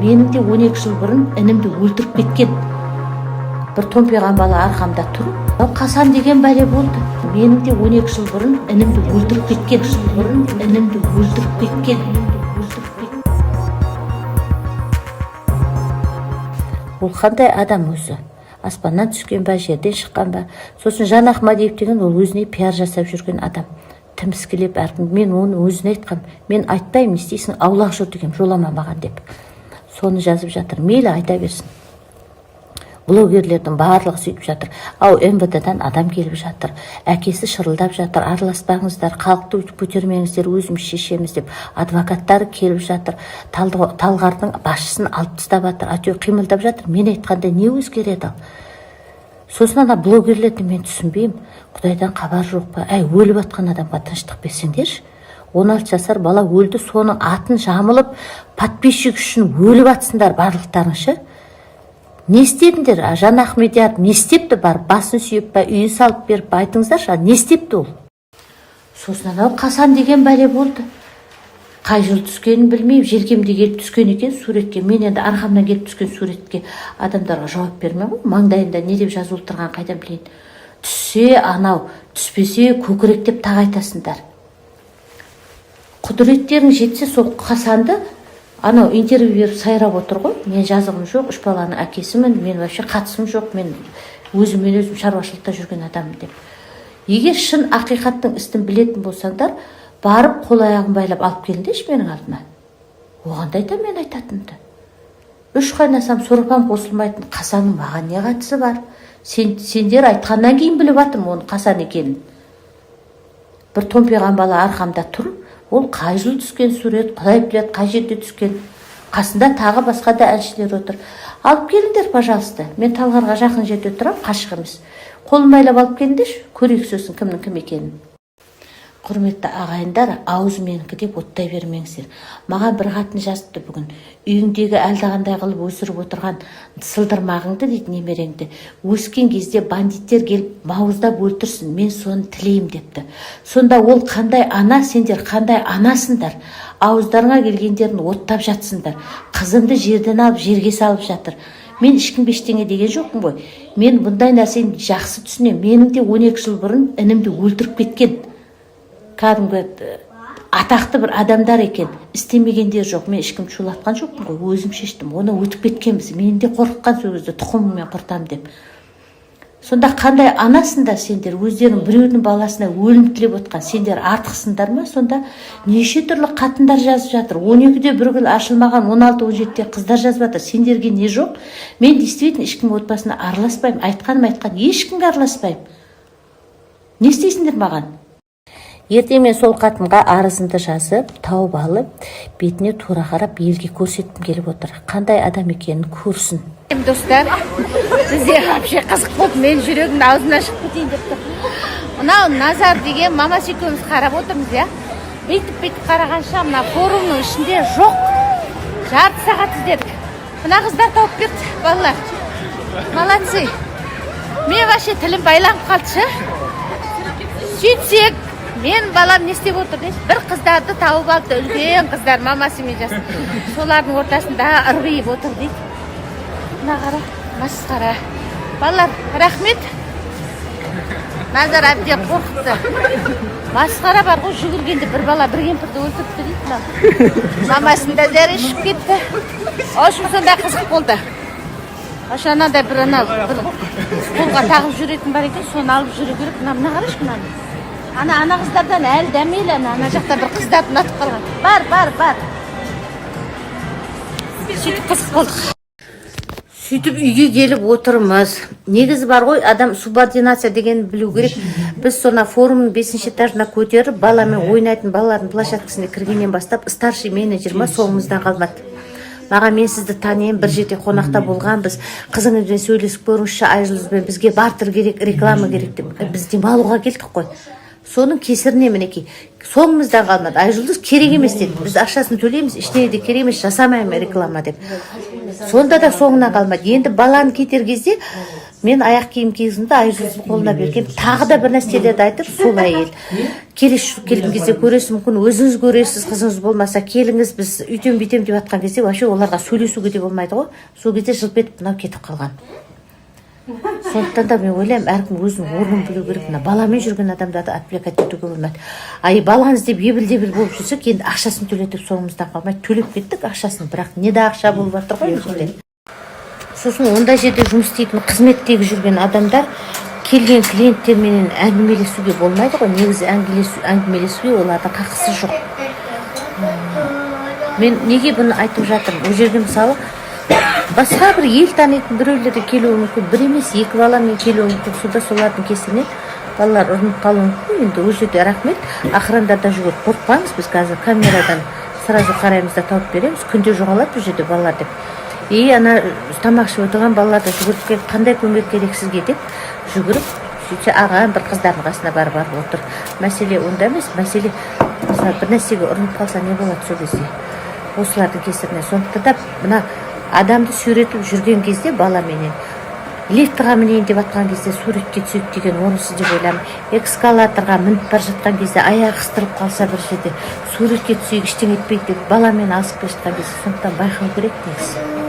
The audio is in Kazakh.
менің де 12 жыл бұрын інімді өлтіріп кеткен. Бір томпиған бала арқамда тұр. Қасан деген бәле болды. Менің де 12 жыл бұрын інімді өлтіріп кеткен. Ол қандай адам өзі? Аспаннан түскен ба, жерден шыққан ба? Сосын Жан Ахмадиев деген ол өзіне пиар жасап жүрген адам. Тіміскілеп әркім, мен оны өзіне айтқам. Мен айтпаймын, не істейсің, аулақ жүр дегем, жолама маған деп. Соны жазып жатыр. Мейлі айта берсін. Блогерлердің барлығы сөйтіп жатыр. Ау, МВД-дан адам келіп жатыр. Әкесі шырылдап жатыр. Араласпаңыздар, халықты көтермеңіздер, өзіміз шешеміз деп. Адвокаттары келіп жатыр. Талғардың басшысын алып тастап жатыр. Әйтеуір қимылдап жатыр. Мен айтқанда не өзгереді ал? Сосын ана блогерлерді мен түсінбеймін. Құдайдан хабар жоқ па? Өліп жатқан адамға тыныштық берсеңдерші. 16 жасар бала өлді, соның атын жамылып, подписчик үшін өліп жатсыңдар барлықтарыңшы. Не істедіңдер? Жан Ахмедиев не істепті? Бар басын сүйіп па, үйін салып беріп айтыңыздаршы, не істепті ол? Сосын анау Қасан деген бәле болды. Қай жыл түскенін білмеймін, желкемде келіп түскен екен суретке. Мен енді арқамнан келіп түскен суретке адамдарға жауап бермей ғой. Маңдайында не деп жазылып тұрған қайдан білейін. Түссе анау, түспесе көкірек деп тағы айтасыңдар. Құдіреттерің жетсе сол Қасанды анау интервью беріп сайрап отыр ғой. Мен жазығым жоқ, 3 баланың әкесімін, мен вообще қатысым жоқ, мен өзім шаруашылықта жүрген адаммын деп. Егер шын ақиқаттың істін білетін болсаңдар, барып қол аяғын байлап алып келіңдерші менің алдыма. Оғанда айтам мен айтатынды. 3 қайнасам сорпам қосылмайтын Қасанның маған не қатысы бар? Сендер айтқаннан кейін біліп жатырмын оның Қасан екенін. Бір томпиған бала арқамда тұр. Ол қай жыл түскен сурет, құдай біледі, қай жерде түскен. Қасында тағы басқа да әншілер отыр. Алып келіңдер, пожалуйста. Мен Талғарға жақын жерде тұрам, қашық емес. Қолын байлап алып келіңдерші, көрейік сосын кімнің кім екенін. Құрметті ағайындар, аузы менікі деп оттай бермеңіздер. Маған бір қатын жазыпты бүгін. Үйіңдегі әлдағандай қылып өсіріп отырған сылдырмағыңды дейді, немереңді. Өскен кезде бандиттер келіп мауыздап өлтірсін, мен соны тілеймін депті. Сонда ол қандай ана, сендер қандай анасыңдар? Ауыздарыңа келгендерін оттап жатсыңдар. Қызымды жерден алып жерге салып жатыр. Мен ешкім ештеңе деген жоқпын ғой. Мен бұндай нәрсені жақсы түсінемін. Менің де 12 жыл бұрын інімді өлтіріп кеткен. Кәдімгі атақты бір адамдар екен. Істемегендер жоқ. Мен ешкім шулатқан жоқпын ғой. Өзім шештім. Оны өтіп кеткенбіз. Мен де қорыққан сөзді тұқымымен құртам деп. Сонда қандай анасыңдар сендер? Өздерінің біреудің баласына өлім тілеп отқан сендер артықсыңдар ма? Сонда неше түрлі қатындар жазып жатыр. 12-де бір гүл ашылмаған 16-17-де қыздар жазып жатыр. Сендерге не жоқ? Мен действительно ешкім отбасына араласпаймын. Айтқан, ешкімге араласпаймын. Не істейсіңдер маған? Ертең мен сол қатынға арызымды жазып, тауып алып, бетіне тура қарап, елге көрсеткім келіп отыр. Қандай адам екенін көрсін. Достар, бізде вообще қызық болды. Мен жүрегімді аузына шығып кетейін деп тұр. Мынау Назар деген мамасы екеуміз қарап отырмыз, я. Бүйтіп қарағанша мына форумның ішінде жоқ. Жарты сағат іздедік. Мына қыздар тауып берді, балалар. Молодцы. Мен вообще тілім байланып қалды. Сөйтсек, мен балам не істеп отыр дейсіз? Бір қыздарды тауып алды, үлкен қыздар, мамасы мен жасы. Солардың ортасында ырбиып отыр дейді. Мына қара, масқара. Балалар, рахмет. Назар әбден қорқыпты. Масқара бар ғой, жүгіргенде бір бала бір кемпірді өлтіріпті дейді. Мамасын да зәре ішіп кетті. Ошын сонда қызық болды. Ошын анандай бір қолға тағып жүретін бар екен, соны алып жүре керек. Мына қарашы мынаны. Ана қыздардан әлі дәмейлі, ана жақта бір қыздарды ұнатып қалған. Бар. Сөйтіп қызық болдық. Сөйтіп үйге келіп отырмыз. Негізі бар ғой, адам субординация дегенін білу керек. Біз соны форумның 5-ші этажына көтеріп, баламен ойнайтын балалардың площадкасына кіргеннен бастап, старший менеджер ма соңымыздан қалмады. Маған мен сізді танıyын, бір жерде қонақта болғанбыз. Қызыңызбен сөйлесіп көріңізші, Айжұлызбен бізге бартыр керек, реклама керек деп. Біз демалуға келдік қой. соның кесіріне мінекей соңымызда қалмады. Айжұлдыз керек емес деді, біз ақшасын төлейміз, ештеңе де керек емес, жасамаймын реклама деп. Сонда да соңына қалмады. Енді баланы кетер кезде мен аяқ киім кигізімді Айжұлдыздың қолына берген, тағы да бір нәрселерді айтып, сол әйел келген кезде көресіз, мүмкін өзіңіз көресіз, қызыңыз болмаса келіңіз, біз үйтем бүйтем деп жатқан кезде вообще оларға сөйлесуге де болмайды ғой. Сол кезде жылп етіп мынау кетіп қалған. Сондықтан да мен ойлаймын, әркім өзінің орнын білу керек. Мына баламен жүрген адамдарды отвлекать етуге болмайды. Балаңыз деп ебіл-дебіл болып жүрсек, енді ақшасын төлетіп соңымыздан қалмайды. Төлеп кеттік ақшасын, бірақ не да ақша болып жатыр ғой бұл. Сосын ондай жерде жұмыс істейтін, қызметтегі жүрген адамдар келген клиенттермен әңгімелесуге болмайды ғой. Негізі әңгімелесуге олардың қақысы жоқ. Мен неге бұны айтып жатырмын? Ол жерде мысалы басқа бір ел танитын біреулер келуі мүмкін, бір емес екі баламен келуі мүмкін. Сонда солардың кесірінен балалар ұрынып қалуы мүмкін. Енді ол жерде рахмет, ақырандарда жүгіріп қорықпаңыз, біз қазір камерадан сразу қараймыз да тауып береміз. Күнде жоғалады бұл жерде балалар деп. Ана тамақ ішіп отырған балаларды жүгіріп келіп, қандай көмек керек сізге деп жүгіріп, сөйтсе ағам бір қыздардың қасына барып отыр. Мәселе онда емес, мәселе мысалы бір нәрсеге ұрынып қалса не болады сол кезде. Осылардың кесірінен. Сондықтан да мына адамды сүйретіп жүрген кезде баламенен лифтіға мінейін деп жатқан кезде суретке түседі деген орынсыз деп ойлаймын. Экскалаторға мініп бара жатқан кезде аяқ ыстырып қалса бір жерде суретке түсейік ештеңе етпейді деп баламен асып келе жатқан кезде сондықтан байқау керек негізі.